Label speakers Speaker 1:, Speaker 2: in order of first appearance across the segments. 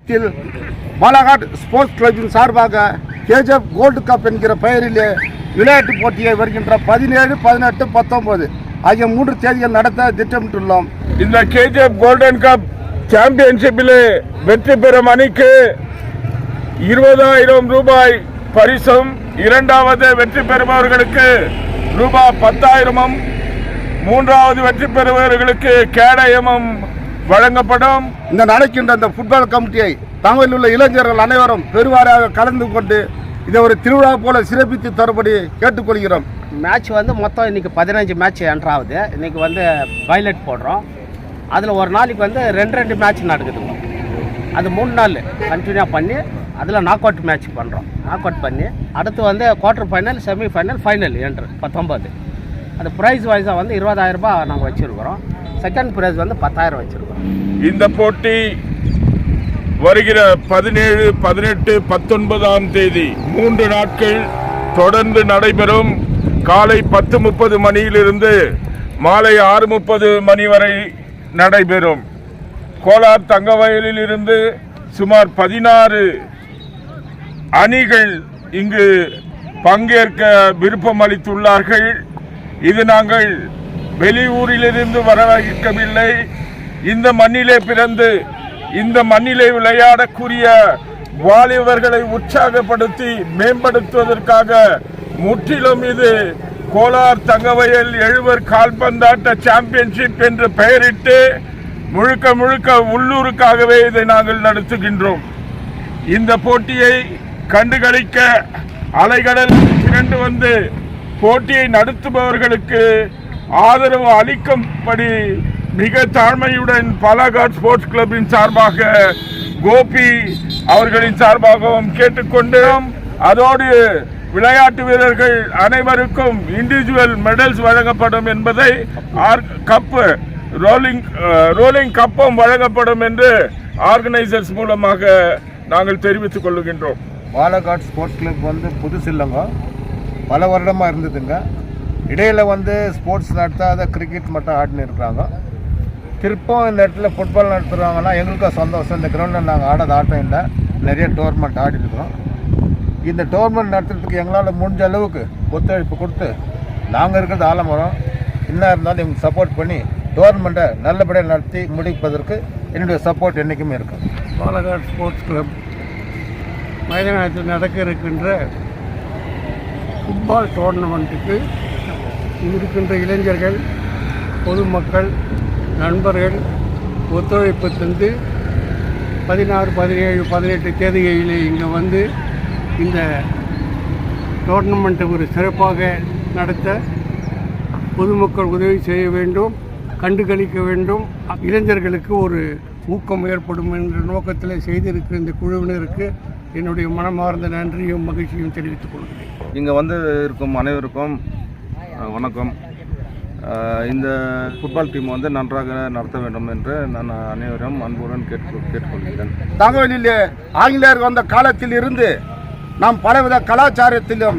Speaker 1: மாவட்டத்தில் பாலாகாட் ஸ்போர்ட்ஸ் கிளப்பின் சார்பாக KGF gold cup என்கிற பெயரிலே விளையாட்டு போட்டியை வருகின்ற 17, 18, 19 ஆகிய 3 தேதிகள் நடத்த திட்டமிட்டுள்ளோம்.
Speaker 2: இந்த கேஜிஎஃப் கோல்டன் கப் சாம்பியன்ஷிப்பில் வெற்றி பெறும் அணிக்கு 20,000 ரூபாய் பரிசும், இரண்டாவது வெற்றி பெறுபவர்களுக்கு ரூபாய் 10,000, மூன்றாவது வெற்றி பெறுபவர்களுக்கு கேடயமும் வழங்கப்படும்.
Speaker 1: இந்த நடக்கின்ற இந்த ஃபுட்பால் கமிட்டியை தமிழில் உள்ள இளைஞர்கள் அனைவரும் பெருவாரியாக கலந்து கொண்டு இதை ஒரு திருவிழா போல சிறப்பித்து தரும்படி கேட்டுக்கொள்கிறோம்.
Speaker 3: மேட்ச் மொத்தம் இன்றைக்கி 15 மேட்ச் என்ட்ரு ஆகுது. இன்றைக்கி பைலட் போடுறோம். அதில் ஒரு நாளைக்கு 2 மேட்ச் நடக்குதுங்க. அது 3 நாள் கண்டினியூ பண்ணி அதில் நாக் அவுட் மேட்ச் பண்ணுறோம். நாக் அவுட் பண்ணி அடுத்து quarter final, semi final, final என்ட்ரு 19. அது ப்ரைஸ் வைஸாக 20,000 ரூபாய் நாங்கள் வச்சுருக்கிறோம். செகண்ட் ப்ரைஸ் 10,000 வச்சுருக்கோம்.
Speaker 2: இந்த போட்டி வருகிற 17, 18, 19ஆம் தேதி 3 நாட்கள் தொடர்ந்து நடைபெறும். காலை 10:30 மணியிலிருந்து மாலை 6:30 மணி வரை நடைபெறும். கோலார் தங்கவயலில் இருந்து சுமார் 16 அணிகள் இங்கு பங்கேற்க விருப்பம் அளித்துள்ளார்கள். இது நாங்கள் வெளியூரிலிருந்து வரவழைக்கவில்லை. இந்த மண்ணிலே பிறந்து இந்த மண்ணிலே விளையாடக்கூடிய வாலிபர்களை உற்சாகப்படுத்தி மேம்படுத்துவதற்காக முற்றிலும் இது கோலார் தங்கவயல் எழுவர் கால்பந்தாட்ட சாம்பியன்ஷிப் என்று பெயரிட்டு முழுக்க முழுக்க உள்ளூருக்காகவே இதை நாங்கள் நடத்துகின்றோம். இந்த போட்டியை கண்டுகளிக்க அலைகடல் திரண்டு வந்து போட்டியை நடத்துபவர்களுக்கு ஆதரவு அளிக்கும்படி மிக தாழ்மையுடன் பாலாகாட் ஸ்போர்ட்ஸ் கிளப்பின் சார்பாக கோபி அவர்களின் சார்பாகவும் கேட்டுக்கொண்டோம். அதோடு விளையாட்டு வீரர்கள் அனைவருக்கும் இண்டிவிஜுவல் மெடல்ஸ் வழங்கப்படும் என்பதை கப்பு ரோலிங் கப்பும் வழங்கப்படும் என்று ஆர்கனைசர்ஸ் மூலமாக நாங்கள் தெரிவித்துக் கொள்ளுகின்றோம்.
Speaker 1: பாலாகாட் ஸ்போர்ட்ஸ் கிளப் புதுசு இல்லைங்க, பல வருடமாக இருந்ததுங்க. இடையில் ஸ்போர்ட்ஸ் நடத்தாத கிரிக்கெட் மட்டும் ஆடினு இருக்கிறாங்க. திருப்பம் இந்த இடத்துல ஃபுட்பால் நடத்துகிறாங்கன்னா எங்களுக்கும் சந்தோஷம். இந்த கிரவுண்டில் நாங்கள் ஆடாத ஆட்டம் இல்லை, நிறைய டோர்னமெண்ட் ஆடி இருக்கிறோம். இந்த டோர்னமெண்ட் நடத்துறதுக்கு எங்களால் முடிஞ்ச அளவுக்கு ஒத்துழைப்பு கொடுத்து நாங்கள் இருக்கிறது ஆலமரம் என்ன இருந்தாலும் எங்களுக்கு சப்போர்ட் பண்ணி டோர்னமெண்ட்டை நல்லபடியாக நடத்தி முடிப்பதற்கு என்னுடைய சப்போர்ட் என்றைக்குமே இருக்குது.
Speaker 4: பாலாகாட் ஸ்போர்ட்ஸ் கிளப் மைதானத்தில் நடக்க இருக்கின்ற ஃபுட்பால் டோர்னமெண்ட்டுக்கு இருக்கின்ற இளைஞர்கள், பொதுமக்கள், நண்பர்கள் ஒத்துழைப்பு தந்து 16, 17, 18 தேதிகளில் இங்கே இந்த டோர்னமெண்ட்டை ஒரு சிறப்பாக நடத்த பொதுமக்கள் உதவி செய்ய வேண்டும், கண்டுகளிக்க வேண்டும். இளைஞர்களுக்கு ஒரு ஊக்கம் ஏற்படும் என்ற நோக்கத்தில் செய்திருக்கிற இந்த குழுவினருக்கு என்னுடைய மனமார்ந்த நன்றியும் மகிழ்ச்சியும் தெரிவித்துக் கொள்கிறேன்.
Speaker 5: இங்கே இருக்கும் அனைவருக்கும் வணக்கம். இந்த ஃபுட்பால் டீம் நன்றாக நடத்த வேண்டும் என்று நான் அனைவரும் அன்புடன் கேட்டுக்கொள்கிறேன்.
Speaker 1: தகவலிலே ஆங்கிலேயர் வந்த காலத்தில் இருந்து நாம் பலவித கலாச்சாரத்திலும்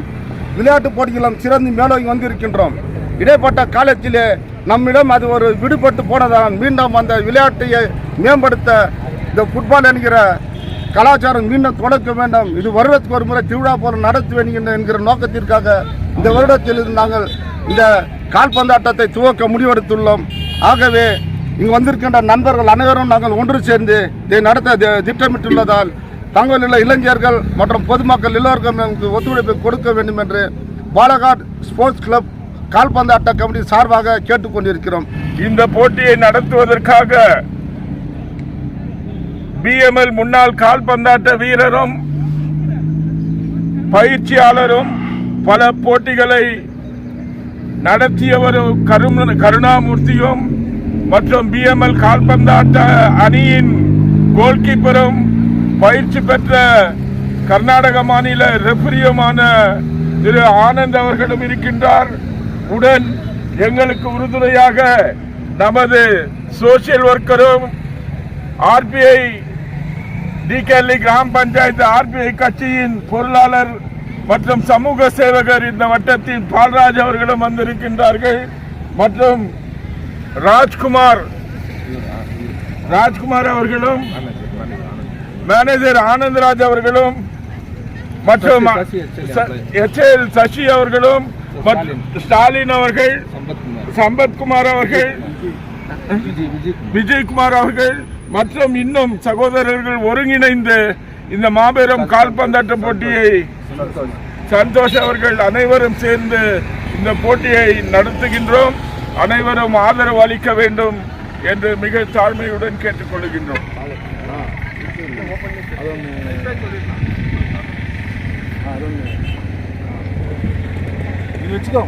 Speaker 1: விளையாட்டு போட்டிகளும் சிறந்து மேலோங்கி வந்திருக்கின்றோம். இடைப்பட்ட காலத்திலே நம்மிடம் அது ஒரு விடுபட்டு போனதால் மீண்டும் அந்த விளையாட்டை மேம்படுத்த இந்த ஃபுட்பால் என்கிற கலாச்சாரம் மீண்டும் தொடக்க வேண்டும். இது வருடத்துக்கு ஒரு முறை திருவிழா போல நடத்த வேண்டும் என்கிற நோக்கத்திற்காக இந்த வருடத்தில் நாங்கள் இந்த கால்பந்தாட்டத்தை துவக்க முடிவெடுத்துள்ளோம். ஆகவே இங்கு வந்திருக்கின்ற நண்பர்கள் அனைவரும் நாங்கள் ஒன்று சேர்ந்து இதை நடத்த திட்டமிட்டுள்ளதால் தங்களில் இளைஞர்கள் மற்றும் பொதுமக்கள் எல்லோருக்கும் நமக்கு ஒத்துழைப்பு கொடுக்க வேண்டும் என்று பாலாகாட் ஸ்போர்ட்ஸ் கிளப் கால்பந்தாட்ட கமிட்டி சார்பாக கேட்டுக்கொண்டிருக்கிறோம்.
Speaker 2: இந்த போட்டியை நடத்துவதற்காக BML முன்னாள் கால்பந்தாட்ட வீரரும் பயிற்சியாளரும் பல போட்டிகளை நடத்தியவரும் கருணாமூர்த்தியும் மற்றும் BML கால்பந்தாட்ட அணியின் கோல்கீப்பரும் பயிற்சி பெற்ற கர்நாடக மாநில ரெஃபரியுமான திரு ஆனந்த் அவர்களும் இருக்கின்றார். உடன் எங்களுக்கு உறுதுணையாக நமது சோசியல் ஒர்க்கரும் RPI டிகேஎல்இ கிராம பஞ்சாயத்து RPI கட்சியின் பொருளாளர் மற்றும் சமூக சேவகர் இந்த வட்டத்தின் பால்ராஜ் அவர்களும் வந்திருக்கின்றார்கள். மற்றும் ராஜ்குமார் அவர்களும் மேனேஜர் ஆனந்தராஜ் அவர்களும் மற்றும் HL சசி அவர்களும் ஸ்டாலின் அவர்கள், சம்பத்குமார் அவர்கள், விஜயகுமார் அவர்கள் மற்றும் இன்னும் சகோதரர்கள் ஒருங்கிணைந்து இந்த மாபெரும் கால்பந்தாட்ட போட்டியை சந்தோஷ் அவர்கள் அனைவரும் சேர்ந்து இந்த போட்டியை நடத்துகின்றோம். அனைவரும் ஆதரவு அளிக்க வேண்டும் என்று மிக தாழ்மையுடன் கேட்டுக்கொள்கின்றோம்.
Speaker 1: இது வச்சுக்கோ.